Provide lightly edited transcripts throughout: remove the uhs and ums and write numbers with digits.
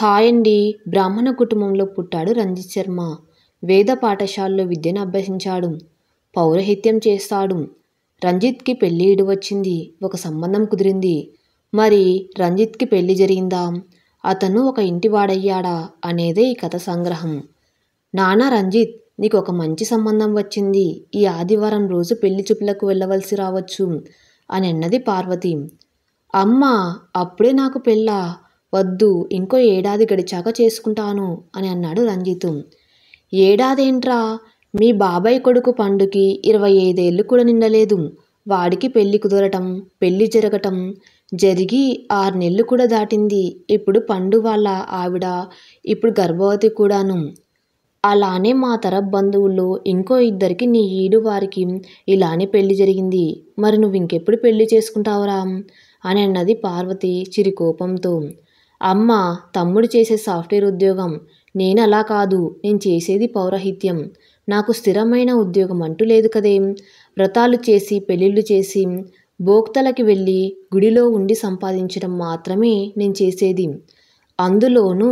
Hi అండి. బ్రాహ్మణ కుటుంబంలో పుట్టాడు రంజిత్ శర్మ. వేద పాఠశాలలో విద్యను అభ్యసించాడు. పౌరహిత్యం చేస్తాడు. రంజిత్కి పెళ్లి ఈడు వచ్చింది. ఒక సంబంధం కుదిరింది. మరి రంజిత్కి పెళ్లి జరిగిందా? అతను ఒక ఇంటివాడయ్యాడా అనేదే ఈ కథ సంగ్రహం. నాన్న రంజిత్, నీకు ఒక మంచి సంబంధం వచ్చింది. ఈ ఆదివారం రోజు పెళ్లి చూపులకు వెళ్ళవలసి రావచ్చు అని అన్నది పార్వతి. అమ్మా, అప్పుడే నాకు పెళ్ళా? వద్దు, ఇంకో ఏడాది గడిచాక చేసుకుంటాను అని అన్నాడు రంజిత్. ఏడాదేంట్రా? మీ బాబాయ్ కొడుకు పండుకి 25 ఏళ్ళు కూడా నిండలేదు. వాడికి పెళ్లి కుదరటం, పెళ్లి జరగటం జరిగి 6 నెలలు కూడా దాటింది. ఇప్పుడు పండు వాళ్ళ ఆవిడ ఇప్పుడు గర్భవతి కూడాను. అలానే మా తరఫు బంధువుల్లో ఇంకో ఇద్దరికి నీ ఈడు వారికి ఇలానే పెళ్లి జరిగింది. మరి నువ్వు ఇంకెప్పుడు పెళ్లి చేసుకుంటావురా అని అన్నది పార్వతి చిరుకోపంతో. అమ్మ, తమ్ముడు చేసే సాఫ్ట్వేర్ ఉద్యోగం. నేను అలా కాదు. నేను చేసేది పౌరహిత్యం. నాకు స్థిరమైన ఉద్యోగం అంటూ లేదు కదేం. వ్రతాలు చేసి పెళ్ళిళ్ళు చేసి భోక్తలకి వెళ్ళి గుడిలో ఉండి సంపాదించడం మాత్రమే నేను చేసేది. అందులోనూ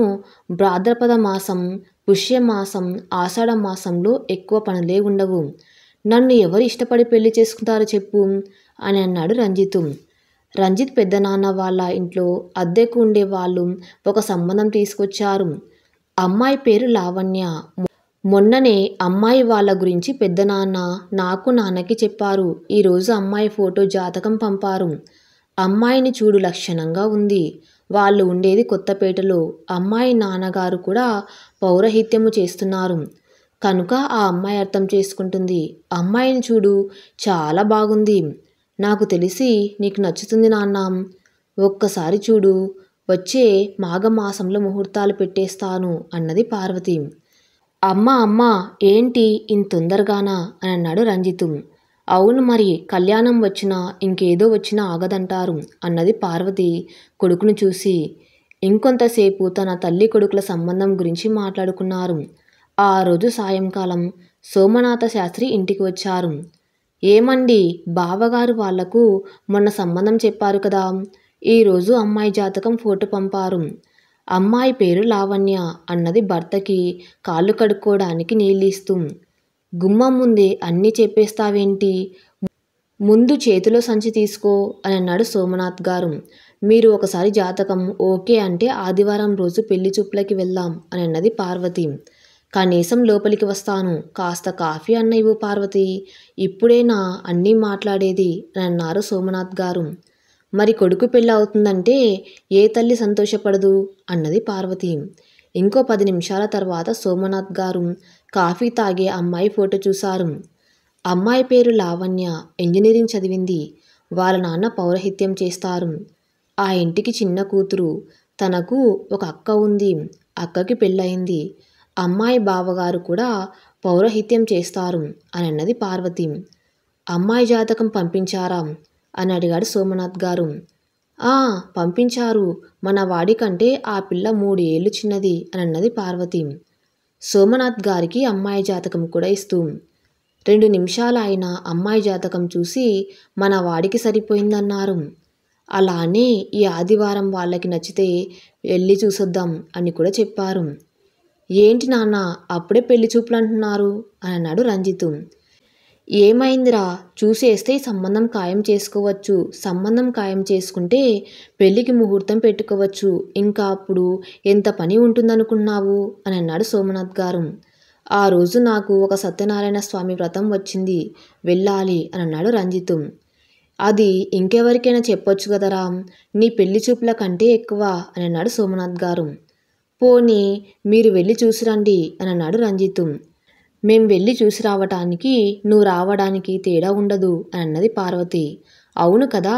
భాద్రపద మాసం, పుష్యమాసం, ఆషాఢ మాసంలో ఎక్కువ పనులే ఉండవు. నన్ను ఎవరు ఇష్టపడి పెళ్లి చేసుకుంటారో చెప్పు అని అన్నాడు రంజిత్. రంజిత్ పెద్దనాన్న వాళ్ళ ఇంట్లో అద్దెకు ఉండే వాళ్ళు ఒక సంబంధం తీసుకొచ్చారు. అమ్మాయి పేరు లావణ్య. మొన్ననే అమ్మాయి వాళ్ళ గురించి పెద్దనాన్న నాకు నాన్నకి చెప్పారు. ఈరోజు అమ్మాయి ఫోటో జాతకం పంపారు. అమ్మాయిని చూడు, లక్షణంగా ఉంది. వాళ్ళు ఉండేది కొత్తపేటలో. అమ్మాయి నాన్నగారు కూడా పౌరహిత్యము చేస్తున్నారు కనుక ఆ అమ్మాయి అర్థం చేసుకుంటుంది. అమ్మాయిని చూడు, చాలా బాగుంది. నాకు తెలిసి నీకు నచ్చుతుంది నాన్న. ఒక్కసారి చూడు, వచ్చే మాఘమాసంలో ముహూర్తాలు పెట్టేస్తాను అన్నది పార్వతి. అమ్మ ఏంటి ఇంత తొందరగానా అని అన్నాడు రంజిత్. అవును, మరి కళ్యాణం వచ్చినా ఇంకేదో వచ్చినా ఆగదంటారు అన్నది పార్వతి కొడుకును చూసి. ఇంకొంతసేపు తన తల్లి కొడుకుల సంబంధం గురించి మాట్లాడుకున్నారు. ఆ రోజు సాయంకాలం సోమనాథ శాస్త్రి ఇంటికి వచ్చారు. ఏమండి, బావగారు వాళ్లకు మొన్న సంబంధం చెప్పారు కదా, ఈరోజు అమ్మాయి జాతకం ఫోటో పంపారు. అమ్మాయి పేరు లావణ్య అన్నది భర్తకి కాళ్ళు కడుక్కోవడానికి నీళ్ళిస్తూ. గుమ్మం ముందే అన్నీ చెప్పేస్తావేంటి? ముందు చేతిలో సంచి తీసుకో అని అన్నాడు సోమనాథ్ గారు. మీరు ఒకసారి జాతకం ఓకే అంటే ఆదివారం రోజు పెళ్లి చూపులకి వెళ్దాం అని అన్నది పార్వతి. కనీసం లోపలికి వస్తాను. కాస్త కాఫీ అన్న ఇవ్వు పార్వతి. ఇప్పుడేనా అన్నీ మాట్లాడేది అని అన్నారు సోమనాథ్ గారు. మరి కొడుకు పెళ్ళి అవుతుందంటే ఏ తల్లి సంతోషపడదు అన్నది పార్వతి. ఇంకో 10 నిమిషాల తర్వాత సోమనాథ్ గారు కాఫీ తాగే అమ్మాయి ఫోటో చూశారు. అమ్మాయి పేరు లావణ్య. ఇంజనీరింగ్ చదివింది. వాళ్ళ నాన్న పౌరహిత్యం చేస్తారు. ఆ ఇంటికి చిన్న కూతురు. తనకు ఒక అక్క ఉంది. అక్కకి పెళ్ళయింది. అమ్మాయి బావగారు కూడా పౌరహిత్యం చేస్తారు అని అన్నది పార్వతి. అమ్మాయి జాతకం పంపించారా అని అడిగాడు సోమనాథ్ గారు. పంపించారు. మన వాడికంటే ఆ పిల్ల 3 ఏళ్ళు చిన్నది అని అన్నది పార్వతి. సోమనాథ్ గారికి అమ్మాయి జాతకం కూడా ఇస్తూ 2 నిమిషాలు ఆయన అమ్మాయి జాతకం చూసి మన వాడికి సరిపోయిందన్నారు. అలానే ఈ ఆదివారం వాళ్ళకి నచ్చితే వెళ్ళి చూసొద్దాం అని కూడా చెప్పారు. ఏంటి నాన్న, అప్పుడే పెళ్లి చూపులు అంటున్నారు అని అన్నాడు రంజిత్. ఏమైందిరా? చూసేస్తే సంబంధం ఖాయం చేసుకోవచ్చు. సంబంధం ఖాయం చేసుకుంటే పెళ్లికి ముహూర్తం పెట్టుకోవచ్చు. ఇంకా అప్పుడు ఎంత పని ఉంటుందనుకున్నావు అని అన్నాడు సోమనాథ్ గారు. ఆ రోజు నాకు ఒక సత్యనారాయణ స్వామి వ్రతం వచ్చింది, వెళ్ళాలి అని అన్నాడు రంజిత్. అది ఇంకెవరికైనా చెప్పొచ్చు కదరా, నీ పెళ్లి చూపుల కంటే ఎక్కువ అని అన్నాడు సోమనాథ్ గారు. పోనీ మీరు వెళ్ళి చూసిరండి అని అన్నాడు రంజిత్. మేం వెళ్ళి చూసి రావటానికి నువ్వు రావడానికి తేడా ఉండదు అని అన్నది పార్వతి. అవును కదా,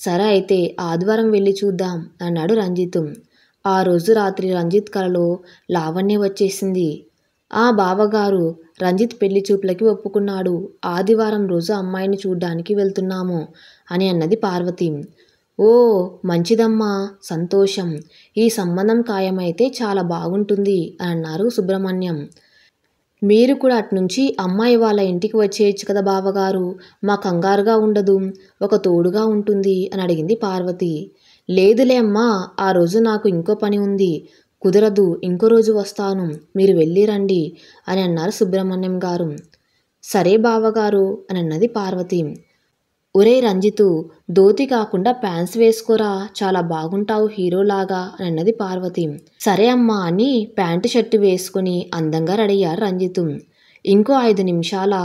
సరే అయితే ఆదివారం వెళ్ళి చూద్దాం అన్నాడు రంజిత్. ఆ రోజు రాత్రి రంజిత్ కలలో లావణ్య వచ్చేసింది. బావగారు, రంజిత్ పెళ్లి చూపులకి ఒప్పుకున్నాడు. ఆదివారం రోజు అమ్మాయిని చూడ్డానికి వెళ్తున్నాము అని అన్నది పార్వతి. ఓ మంచిదమ్మా, సంతోషం. ఈ సంబంధం ఖాయమైతే చాలా బాగుంటుంది అని అన్నారు సుబ్రహ్మణ్యం. మీరు కూడా అట్నుంచి అమ్మాయి వాళ్ళ ఇంటికి వచ్చేయచ్చు కదా బావగారు, మా కంగారుగా ఉండదు, ఒక తోడుగా ఉంటుంది అని అడిగింది పార్వతి. లేదులే అమ్మా, ఆ రోజు నాకు ఇంకో పని ఉంది. కుదరదు, ఇంకో రోజు వస్తాను, మీరు వెళ్ళి రండి అని అన్నారు సుబ్రహ్మణ్యం గారు. సరే బావగారు అని అన్నది పార్వతి. ఒరే రంజితు, ధోతి కాకుండా ప్యాంట్స్ వేసుకోరా, చాలా బాగుంటావు హీరోలాగా అని అన్నది పార్వతి. సరే అమ్మా అని ప్యాంటు షర్టు వేసుకుని అందంగా రెడీ అయ్యారు రంజితు. ఇంకో 5 నిమిషాల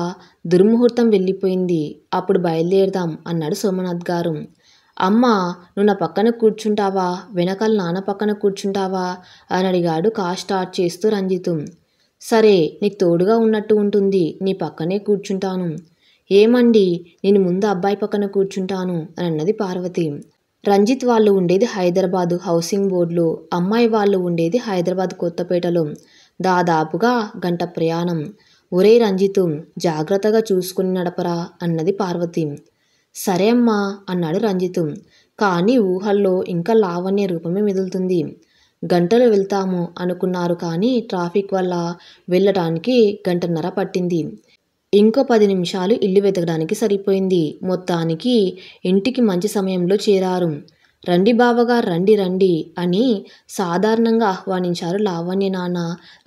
దుర్ముహూర్తం వెళ్ళిపోయింది, అప్పుడు బయలుదేరదాం అన్నాడు సోమనాథ్ గారు. అమ్మా, నువ్వు నా పక్కన కూర్చుంటావా, వెనకాల నాన్న పక్కన కూర్చుంటావా అని అడిగాడు కార్ స్టార్ట్ చేస్తూ రంజితు. సరే, నీకు తోడుగా ఉన్నట్టు ఉంటుంది, నీ పక్కనే కూర్చుంటాను. ఏమండి, నేను ముందు అబ్బాయి పక్కన కూర్చుంటాను అని అన్నది పార్వతి. రంజిత్ వాళ్ళు ఉండేది హైదరాబాదు హౌసింగ్ బోర్డులో, అమ్మాయి వాళ్ళు ఉండేది హైదరాబాద్ కొత్తపేటలో. దాదాపుగా గంట ప్రయాణం. ఒరే రంజితు, జాగ్రత్తగా చూసుకుని నడపరా అన్నది పార్వతి. సరే అమ్మా అన్నాడు రంజితు. కానీ ఊహల్లో ఇంకా లావణ్య రూపమే మెదులుతుంది. గంటలు వెళ్తాము అనుకున్నారు, కానీ ట్రాఫిక్ వల్ల వెళ్ళటానికి 1.5 గంటలు పట్టింది. ఇంకో 10 నిమిషాలు ఇల్లు వెతకడానికి సరిపోయింది. మొత్తానికి ఇంటికి మంచి సమయంలో చేరారు. రండి బావగారు, రండి రండి అని సాధారణంగా ఆహ్వానించారు లావణ్య నాన్న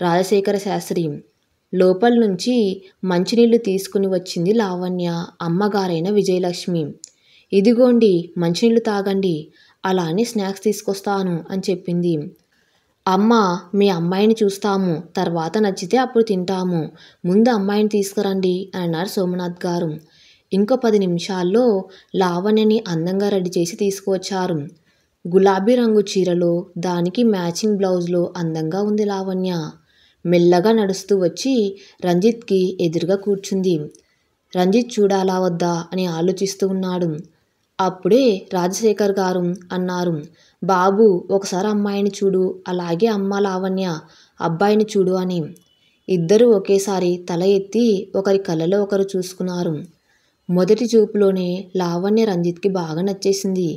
రాజశేఖర శాస్త్రి. లోపల నుంచి మంచినీళ్లు తీసుకుని వచ్చింది లావణ్య అమ్మగారైన విజయలక్ష్మి. ఇదిగోండి మంచినీళ్లు తాగండి, అలానే స్నాక్స్ తీసుకొస్తాను అని చెప్పింది. అమ్మ, మీ అమ్మాయిని చూస్తాము, తర్వాత నచ్చితే అప్పుడు తింటాము, ముందు అమ్మాయిని తీసుకురండి అని అన్నారు సోమనాథ్ గారు. ఇంకో 10 నిమిషాల్లో లావణ్యని అందంగా రెడీ చేసి తీసుకువచ్చారు. గులాబీ రంగు చీరలో, దానికి మ్యాచింగ్ బ్లౌజ్లో అందంగా ఉంది లావణ్య. మెల్లగా నడుస్తూ వచ్చి రంజిత్కి ఎదురుగా కూర్చుంది. రంజిత్ చూడాలా వద్దా అని ఆలోచిస్తూ ఉన్నాడు. అప్పుడే రాజశేఖర్ గారు అన్నారు, బాబు ఒకసారి అమ్మాయిని చూడు, అలాగే అమ్మ లావణ్య అబ్బాయిని చూడు అని. ఇద్దరూ ఒకేసారి తల ఎత్తి ఒకరి కళ్ళలో ఒకరు చూసుకున్నారు. మొదటి చూపులోనే లావణ్య రంజిత్కి బాగా నచ్చేసింది.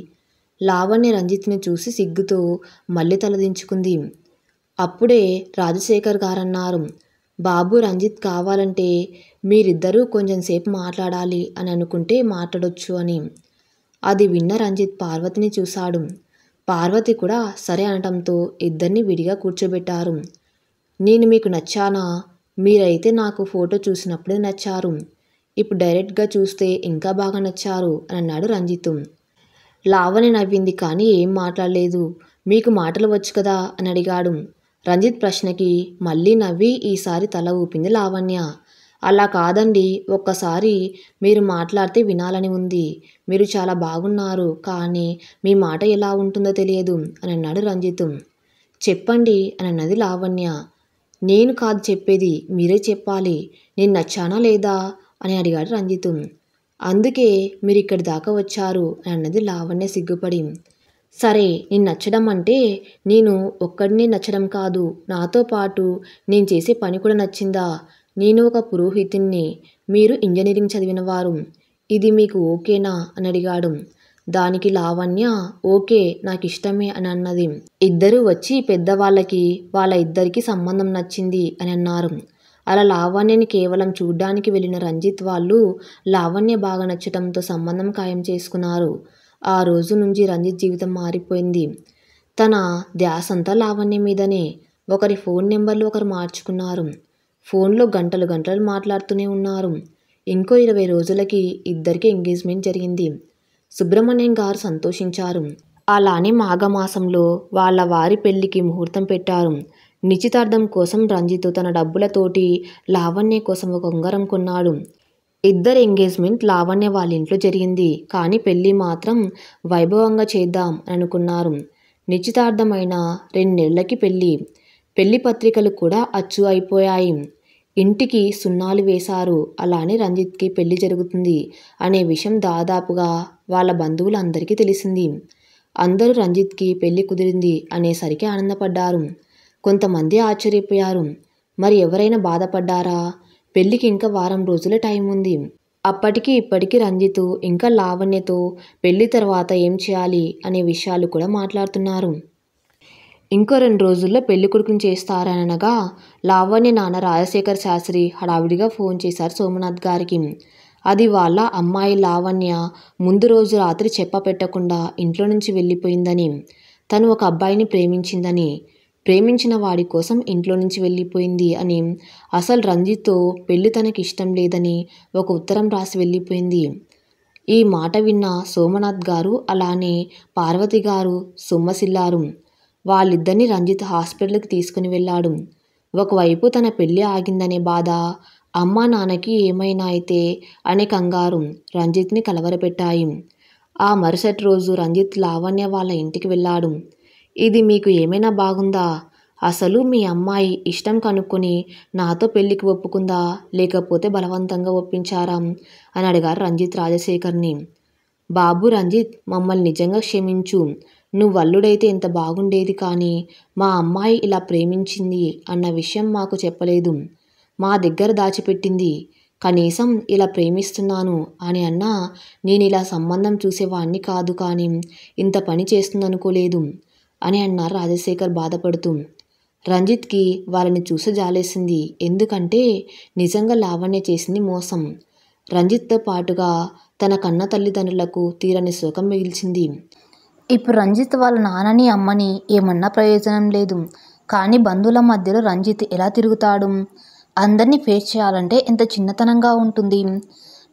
లావణ్య రంజిత్ని చూసి సిగ్గుతో మళ్ళీ తలదించుకుంది. అప్పుడే రాజశేఖర్ గారన్నారు, బాబు రంజిత్ కావాలంటే మీరిద్దరూ కొంచెం సేపు మాట్లాడాలి అని అనుకుంటే మాట్లాడొచ్చు అని. అది విన్న రంజిత్ పార్వతిని చూశాడు. పార్వతి కూడా సరే అనటంతో ఇద్దరిని విడిగా కూర్చోబెట్టారు. నేను మీకు నచ్చానా? మీరైతే నాకు ఫోటో చూసినప్పుడే నచ్చారు, ఇప్పుడు డైరెక్ట్గా చూస్తే ఇంకా బాగా నచ్చారు అని అన్నాడు రంజిత్. లావణ్య నవ్వింది, కానీ ఏం మాట్లాడలేదు. మీకు మాటలు వచ్చు కదా అని అడిగాడు. రంజిత్ ప్రశ్నకి మళ్ళీ నవ్వి ఈసారి తల ఊపింది లావణ్య. అలా కాదండి, ఒక్కసారి మీరు మాట్లాడితే వినాలని ఉంది. మీరు చాలా బాగున్నారు, కానీ మీ మాట ఎలా ఉంటుందో తెలియదు అని అన్నాడు రంజిత్. చెప్పండి అని అన్నది లావణ్య. నేను కాదు చెప్పేది, మీరే చెప్పాలి, నేను నచ్చానా లేదా అని అడిగాడు రంజిత్. అందుకే మీరు ఇక్కడి దాకా వచ్చారు అని అన్నది లావణ్య సిగ్గుపడి. సరే, నేను నచ్చడం అంటే నేను ఒక్కడిని నచ్చడం కాదు, నాతో పాటు నేను చేసే పని కూడా నచ్చిందా? నేను ఒక పురోహితుణ్ణి, మీరు ఇంజనీరింగ్ చదివినవారు, ఇది మీకు ఓకేనా అని అడిగాడు. దానికి లావణ్య ఓకే, నాకు ఇష్టమే అని అన్నది. ఇద్దరూ వచ్చి పెద్దవాళ్ళకి వాళ్ళ ఇద్దరికి సంబంధం నచ్చింది అని అన్నారు. అలా లావణ్యని కేవలం చూడ్డానికి వెళ్ళిన రంజిత్ వాళ్ళు లావణ్య బాగా నచ్చటంతో సంబంధం ఖాయం చేసుకున్నారు. ఆ రోజు నుంచి రంజిత్ జీవితం మారిపోయింది. తన ధ్యాసంతా లావణ్య మీదనే. ఒకరి ఫోన్ నెంబర్లు ఒకరు మార్చుకున్నారు. ఫోన్లో గంటలు గంటలు మాట్లాడుతూనే ఉన్నారు. ఇంకో 20 రోజులకి ఇద్దరికి ఎంగేజ్మెంట్ జరిగింది. సుబ్రహ్మణ్యం గారు సంతోషించారు. అలానే మాఘమాసంలో వాళ్ళ వారి పెళ్లికి ముహూర్తం పెట్టారు. నిశ్చితార్థం కోసం రంజిత్ తన డబ్బులతోటి లావణ్య కోసం ఒక ఉంగరం కొన్నాడు. ఇద్దరు ఎంగేజ్మెంట్ లావణ్య వాళ్ళ ఇంట్లో జరిగింది, కానీ పెళ్ళి మాత్రం వైభవంగా చేద్దాం అనుకున్నారు. నిశ్చితార్థమైన 2 నెలలకి పెళ్లి పత్రికలు కూడా అచ్చు అయిపోయాయి. ఇంటికి సున్నాలు వేశారు. అలానే రంజిత్కి పెళ్లి జరుగుతుంది అనే విషయం దాదాపుగా వాళ్ళ బంధువులందరికీ తెలిసింది. అందరూ రంజిత్కి పెళ్లి కుదిరింది అనేసరికి ఆనందపడ్డారు. కొంతమంది ఆశ్చర్యపోయారు. మరి ఎవరైనా బాధపడ్డారా? పెళ్లికి ఇంకా వారం రోజుల టైం ఉంది. అప్పటికి ఇప్పటికీ రంజిత్ ఇంకా లావణ్యతో పెళ్లి తర్వాత ఏం చేయాలి అనే విషయాలు కూడా మాట్లాడుతున్నారు. ఇంకో 2 రోజుల్లో పెళ్లి కొడుకుని చేస్తారనగా లావణ్య నాన్న రాజశేఖర్ శాస్త్రి హడావిడిగా ఫోన్ చేశారు సోమనాథ్ గారికి. అది వాళ్ళ అమ్మాయి లావణ్య ముందు రోజు రాత్రి చెప్పపెట్టకుండా ఇంట్లో నుంచి వెళ్ళిపోయిందని, తను ఒక అబ్బాయిని ప్రేమించిందని, ప్రేమించిన వాడి కోసం ఇంట్లో నుంచి వెళ్ళిపోయింది అని, అసలు రంజిత్తో పెళ్లి తనకి ఇష్టం లేదని ఒక ఉత్తరం రాసి వెళ్ళిపోయింది. ఈ మాట విన్న సోమనాథ్ గారు అలానే పార్వతి గారు సొమ్మసిల్లారు. వాళ్ళిద్దరినీ రంజిత్ హాస్పిటల్కి తీసుకుని వెళ్ళాడు. ఒకవైపు తన పెళ్ళి ఆగిందనే బాధ, అమ్మా నాన్నకి ఏమైనా అయితే అనే కంగారు రంజిత్ని కలవరపెట్టాయి. ఆ మరుసటి రోజు రంజిత్ లావణ్య వాళ్ళ ఇంటికి వెళ్ళాడు. ఇది మీకు ఏమైనా బాగుందా? అసలు మీ అమ్మాయి ఇష్టం కనుక్కొని నాతో పెళ్లికి ఒప్పుకుందా, లేకపోతే బలవంతంగా ఒప్పించారా అని అడిగారు రంజిత్ రాజశేఖర్ని. బాబు రంజిత్, మమ్మల్ని నిజంగా క్షమించు. నువ్వు అల్లుడైతే ఎంత బాగుండేది, కానీ మా అమ్మాయి ఇలా ప్రేమించింది అన్న విషయం మాకు చెప్పలేదు. మా దగ్గర దాచిపెట్టింది. కనీసం ఇలా ప్రేమిస్తున్నాను అని అన్నా నేను ఇలా సంబంధం చూసేవాణ్ణి కాదు, కానీ ఇంత పని చేస్తుందనుకోలేదు అని అన్నారు రాజశేఖర్ బాధపడుతూ. రంజిత్కి వాళ్ళని చూసి జాలేసింది. ఎందుకంటే నిజంగా లావణ్య చేసింది మోసం. రంజిత్తో పాటుగా తన కన్న తల్లిదండ్రులకు తీరని శోకం మిగిల్చింది. ఇప్పుడు రంజిత్ వాళ్ళ నాన్నని అమ్మని ఏమన్నా ప్రయోజనం లేదు. కానీ బంధువుల మధ్యలో రంజిత్ ఎలా తిరుగుతాడు? అందరినీ ఫేస్ చేయాలంటే ఎంత చిన్నతనంగా ఉంటుంది.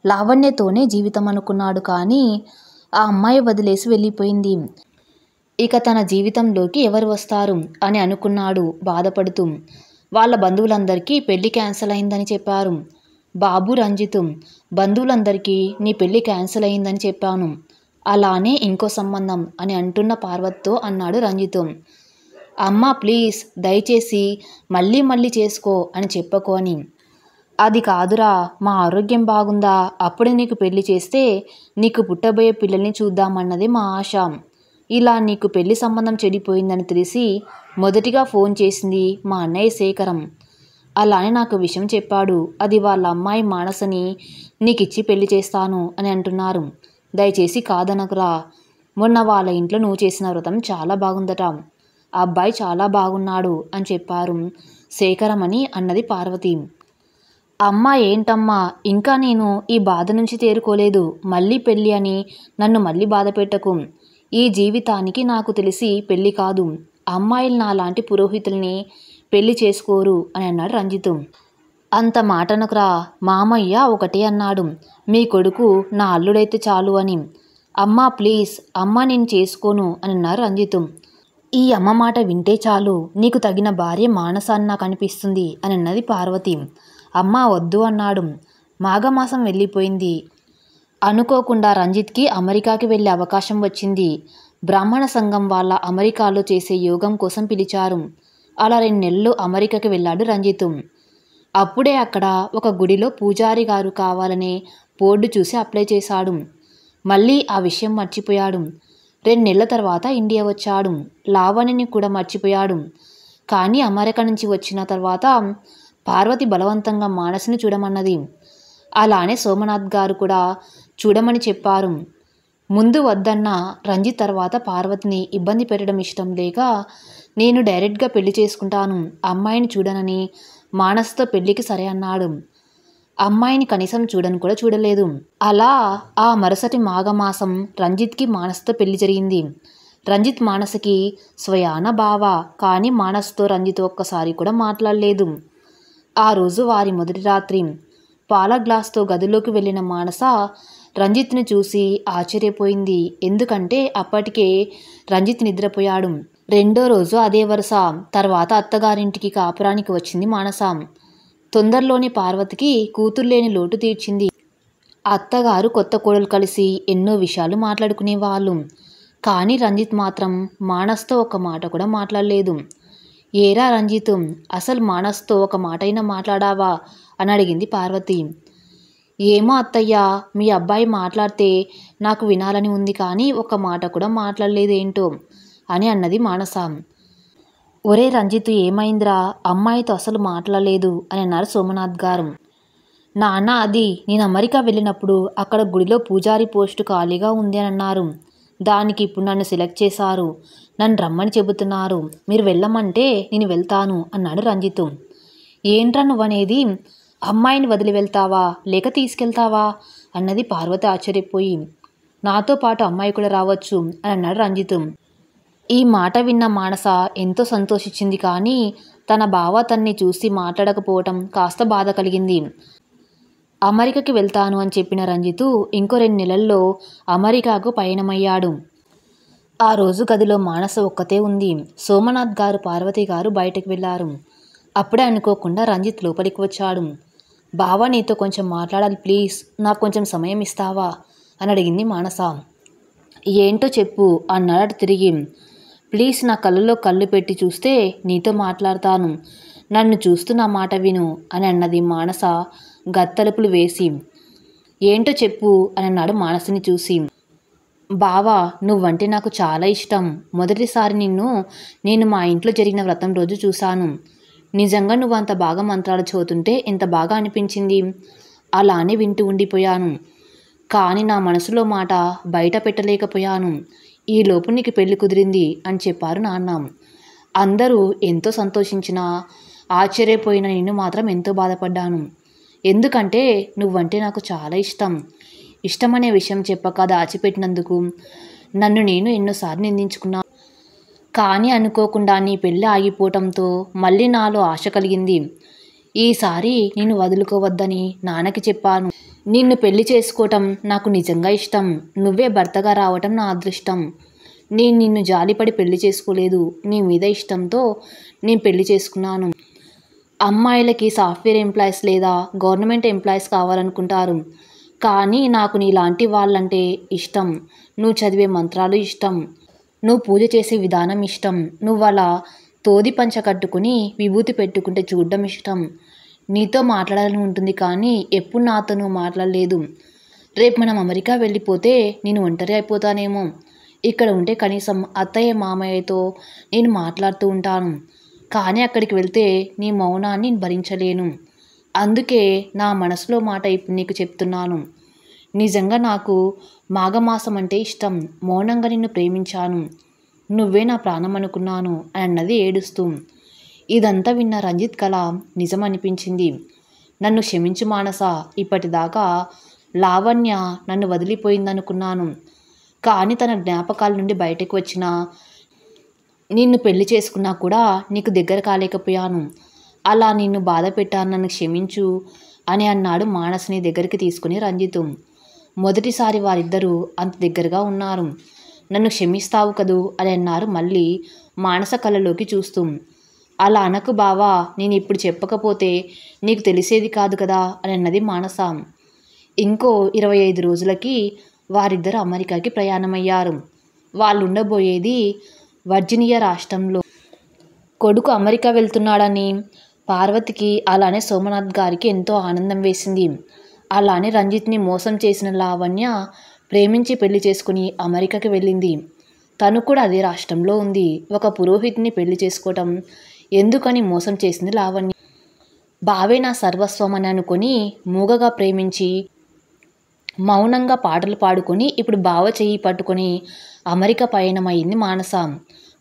లావణ్యతోనే జీవితం అనుకున్నాడు, కానీ ఆ అమ్మాయి వదిలేసి వెళ్ళిపోయింది. ఇక తన జీవితంలోకి ఎవరు వస్తారు అని అనుకున్నాడు బాధపడుతూ. వాళ్ళ బంధువులందరికీ పెళ్లి క్యాన్సిల్ అయిందని చెప్పారు. బాబు రంజిత్, బంధువులందరికీ నీ పెళ్లి క్యాన్సిల్ అయిందని చెప్పాను, అలానే ఇంకో సంబంధం అని అంటున్న పార్వతితో అన్నాడు రంజిత్. అమ్మ ప్లీజ్, దయచేసి మళ్ళీ మళ్ళీ చేసుకో అని చెప్పకు అని. అది కాదురా, మా ఆరోగ్యం బాగుందా, అప్పుడే నీకు పెళ్లి చేస్తే నీకు పుట్టబోయే పిల్లల్ని చూద్దామన్నదే మా ఆశ. ఇలా నీకు పెళ్లి సంబంధం చెడిపోయిందని తెలిసి మొదటిగా ఫోన్ చేసింది మా అన్నయ్య శేఖరం. అలానే నాకు విషయం చెప్పాడు. అది వాళ్ళ అమ్మాయి మానసని నీకిచ్చి పెళ్లి చేస్తాను అని అంటున్నారు. దయచేసి కాదనకురా. మొన్న వాళ్ళ ఇంట్లో నువ్వు చేసిన వ్రతం చాలా బాగుందట. ఆ అబ్బాయి చాలా బాగున్నాడు అని చెప్పారు శేఖరం అని అన్నది పార్వతి. అమ్మ ఏంటమ్మా, ఇంకా నేను ఈ బాధ నుంచి తేరుకోలేదు. మళ్ళీ పెళ్ళి అని నన్ను మళ్ళీ బాధ పెట్టకు. ఈ జీవితానికి నాకు తెలిసి పెళ్ళి కాదు. అమ్మాయిలు నాలాంటి పురోహితుల్ని పెళ్లి చేసుకోరు అని అన్నాడు రంజిత్. అంత మాటనకురా, మామయ్య ఒకటే అన్నాడు, మీ కొడుకు నా అల్లుడైతే చాలు అని. అమ్మా ప్లీజ్, అమ్మ నేను చేసుకోను అని అన్నారు రంజిత్. ఈ అమ్మ మాట వింటే చాలు, నీకు తగిన భార్య మానస అని నాకు అనిపిస్తుంది అని అన్నది పార్వతి. అమ్మ వద్దు అన్నాడు. మాఘమాసం వెళ్ళిపోయింది. అనుకోకుండా రంజిత్కి అమెరికాకి వెళ్ళే అవకాశం వచ్చింది. బ్రాహ్మణ సంఘం వాళ్ళ అమెరికాలో చేసే యోగం కోసం పిలిచారు. అలా 2 నెలలు అమెరికాకి వెళ్ళాడు రంజిత్. అప్పుడే అక్కడ ఒక గుడిలో పూజారి గారు కావాలనే బోర్డు చూసి అప్లై చేశాడు. మళ్ళీ ఆ విషయం మర్చిపోయాడు. 2 నెలల తర్వాత ఇండియా వచ్చాడు. లావణ్యని కూడా మర్చిపోయాడు. కానీ అమెరికా నుంచి వచ్చిన తర్వాత పార్వతి బలవంతంగా మానసిని చూడమన్నది. అలానే సోమనాథ్ గారు కూడా చూడమని చెప్పారు. ముందు వద్దన్న రంజిత్ తర్వాత పార్వతిని ఇబ్బంది పెట్టడం ఇష్టం లేక, నేను డైరెక్ట్గా పెళ్లి చేసుకుంటాను, అమ్మాయిని చూడనని మానస్తో పెళ్లికి సరే అన్నాడు. అమ్మాయిని కనీసం చూడను కూడా చూడలేదు. అలా ఆ మరుసటి మాఘమాసం రంజిత్కి మానస్తో పెళ్లి జరిగింది. రంజిత్ మానసకి స్వయాన బావ, కానీ మానస్తో రంజిత్ ఒక్కసారి కూడా మాట్లాడలేదు. ఆ రోజు వారి మొదటి రాత్రి. పాల గ్లాస్తో గదిలోకి వెళ్ళిన మానస రంజిత్ని చూసి ఆశ్చర్యపోయింది. ఎందుకంటే అప్పటికే రంజిత్ నిద్రపోయాడు. 2వ రోజు అదే వరుస. తర్వాత అత్తగారింటికి కాపురానికి వచ్చింది మానస. తొందరలోనే పార్వతికి కూతురు లేని లోటు తీర్చింది. అత్తగారు కొత్త కోడలు కలిసి ఎన్నో విషయాలు మాట్లాడుకునేవాళ్ళు. కానీ రంజిత్ మాత్రం మానస్తో ఒక మాట కూడా మాట్లాడలేదు. ఏరా రంజిత్, అసలు మానస్తో ఒక మాట అయినా మాట్లాడావా అని అడిగింది పార్వతి. ఏమో అత్తయ్య, మీ అబ్బాయి మాట్లాడితే నాకు వినాలని ఉంది, కానీ ఒక మాట కూడా మాట్లాడలేదేంటో అని అన్నది మానస. ఒరే రంజిత్, ఏమైందిరా, అమ్మాయితో అసలు మాట్లాడలేదు అని అన్నారు సోమనాథ్ గారు. నాన్న, అది నేను అమెరికా వెళ్ళినప్పుడు అక్కడ గుడిలో పూజారి పోస్టు ఖాళీగా ఉంది అని అన్నారు. దానికి ఇప్పుడు నన్ను సెలెక్ట్ చేశారు. నన్ను రమ్మని చెబుతున్నారు. మీరు వెళ్ళమంటే నేను వెళ్తాను అన్నాడు రంజిత్. ఏంట్రా నువ్వనేది? అమ్మాయిని వదిలి వెళ్తావా లేక తీసుకెళ్తావా అన్నది పార్వతి ఆశ్చర్యపోయి. నాతో పాటు అమ్మాయి కూడా రావచ్చు అని అన్నాడు రంజిత్. ఈ మాట విన్న మానస ఎంతో సంతోషించింది. కానీ తన బావ తన్ని చూసి మాట్లాడకపోవటం కాస్త బాధ కలిగింది. అమెరికాకి వెళ్తాను అని చెప్పిన రంజిత్ ఇంకో 2 నెలల్లో అమెరికాకు పయనమయ్యాడు. ఆ రోజు గదిలో మానస ఒక్కతే ఉంది. సోమనాథ్ గారు, పార్వతి గారు బయటకు వెళ్ళారు. అప్పుడే అనుకోకుండా రంజిత్ లోపలికి వచ్చాడు. బావా, నీతో కొంచెం మాట్లాడాలి ప్లీజ్, నాకు కొంచెం సమయం ఇస్తావా అని అడిగింది మానస. ఏంటో చెప్పు అన్నాడు తిరిగి. ప్లీజ్ నా కళ్ళలో కళ్ళు పెట్టి చూస్తే నీతో మాట్లాడతాను, నన్ను చూస్తూ నా మాట విను అని అన్నది మానస గత్తలుపులు వేసి. ఏంటో చెప్పు అని అన్నాడు మానసని చూసి. బావా, నువ్వంటే నాకు చాలా ఇష్టం. మొదటిసారి నేను మా ఇంట్లో జరిగిన వ్రతం రోజు చూశాను. నిజంగా నువ్వు అంత బాగా మంత్రాలు చదువుతుంటే ఎంత బాగా అనిపించింది. అలానే వింటూ ఉండిపోయాను. కానీ నా మనసులో మాట బయట పెట్టలేకపోయాను. ఈలోపు నీకు పెళ్లి కుదిరింది అని చెప్పారు నాన్న. అందరూ ఎంతో సంతోషించినా ఆశ్చర్యపోయిన నేను మాత్రం ఎంతో బాధపడ్డాను. ఎందుకంటే నువ్వంటే నాకు చాలా ఇష్టం. ఇష్టమనే విషయం చెప్పక దాచిపెట్టినందుకు నన్ను నేను ఎన్నోసార్లు నిందించుకున్నా. కానీ అనుకోకుండా నీ పెళ్ళి ఆగిపోవటంతో మళ్ళీ నాలో ఆశ కలిగింది. ఈసారి నిన్ను వదులుకోవద్దని నాన్నకి చెప్పాను. నిన్ను పెళ్లి చేసుకోవటం నాకు నిజంగా ఇష్టం. నువ్వే భర్తగా రావటం నా అదృష్టం. నేను నిన్ను జాలిపడి పెళ్లి చేసుకోలేదు. నీ మీద ఇష్టంతో నేను పెళ్లి చేసుకున్నాను. అమ్మాయిలకి సాఫ్ట్వేర్ ఎంప్లాయీస్ లేదా గవర్నమెంట్ ఎంప్లాయీస్ కావాలనుకుంటారు. కానీ నాకు నీలాంటి వాళ్ళంటే ఇష్టం. నువ్వు చదివే మంత్రాలు ఇష్టం. నువ్వు పూజ చేసే విధానం ఇష్టం. నువ్వు అలా తోది పంచ కట్టుకుని విభూతి పెట్టుకుంటే చూడడం ఇష్టం. నీతో మాట్లాడాలని ఉంటుంది కానీ ఎప్పుడు నాతో నువ్వు మాట్లాడలేదు. రేపు మనం అమెరికా వెళ్ళిపోతే నేను ఒంటరి అయిపోతానేమో. ఇక్కడ ఉంటే కనీసం అత్తయ్య మామయ్యతో నేను మాట్లాడుతూ ఉంటాను. కానీ అక్కడికి వెళ్తే నీ మౌనాన్ని భరించలేను. అందుకే నా మనసులో మాట ఇప్పుడు నీకు చెప్తున్నాను. నిజంగా నాకు మాఘమాసం అంటే ఇష్టం. మౌనంగా నిన్ను ప్రేమించాను. నువ్వే నా ప్రాణం అనుకున్నాను అని అన్నది ఏడుస్తూ. ఇదంతా విన్న రంజిత్ కళ నిజం అనిపించింది. నన్ను క్షమించు మానస. ఇప్పటిదాకా లావణ్య నన్ను వదిలిపోయిందనుకున్నాను. కానీ తన జ్ఞాపకాల నుండి బయటకు వచ్చిన నిన్ను పెళ్లి చేసుకున్నా కూడా నీకు దగ్గర కాలేకపోయాను. అలా నిన్ను బాధ పెట్టాను, నన్ను క్షమించు అని అన్నాడు మానసని దగ్గరికి తీసుకుని రంజిత్. మొదటిసారి వారిద్దరూ అంత దగ్గరగా ఉన్నారు. నన్ను క్షమిస్తావు కదూ అని అన్నారు మళ్ళీ మానస కళ్ళలోకి చూస్తూ. అలా అనకు బావా, నేను ఇప్పుడు చెప్పకపోతే నీకు తెలిసేది కాదు కదా అని అన్నది మానస. ఇంకో 25 రోజులకి వారిద్దరు అమెరికాకి ప్రయాణమయ్యారు. వాళ్ళు ఉండబోయేది వర్జీనియా రాష్ట్రంలో. కొడుకు అమెరికా వెళ్తున్నాడని పార్వతికి అలానే సోమనాథ్ గారికి ఎంతో ఆనందం వేసింది. అలానే రంజిత్ని మోసం చేసిన లావణ్య ప్రేమించి పెళ్లి చేసుకుని అమెరికాకి వెళ్ళింది. తను కూడా అదే రాష్ట్రంలో ఉంది. ఒక పురోహితుని పెళ్లి చేసుకోవటం ఎందుకని మోసం చేసింది లావణ్య. బావే నా సర్వస్వం అని అనుకొని మూగగా ప్రేమించి మౌనంగా పాటలు పాడుకొని ఇప్పుడు బావ చెయ్యి పట్టుకొని అమెరికా పయనమైంది మానస.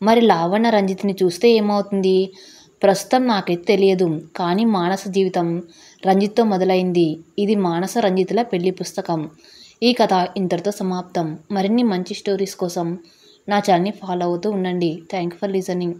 మరి లావణ్య రంజిత్ని చూస్తే ఏమవుతుంది ప్రస్తుతం నాకైతే తెలియదు. కానీ మానస జీవితం రంజిత్తో మొదలైంది. ఇది మానస రంజిత్ల పెళ్లి పుస్తకం. ఈ కథ ఇంతటితో సమాప్తం. మరిన్ని మంచి స్టోరీస్ కోసం నా ఛానల్ని ఫాలో అవుతూ ఉండండి. Thank you for listening.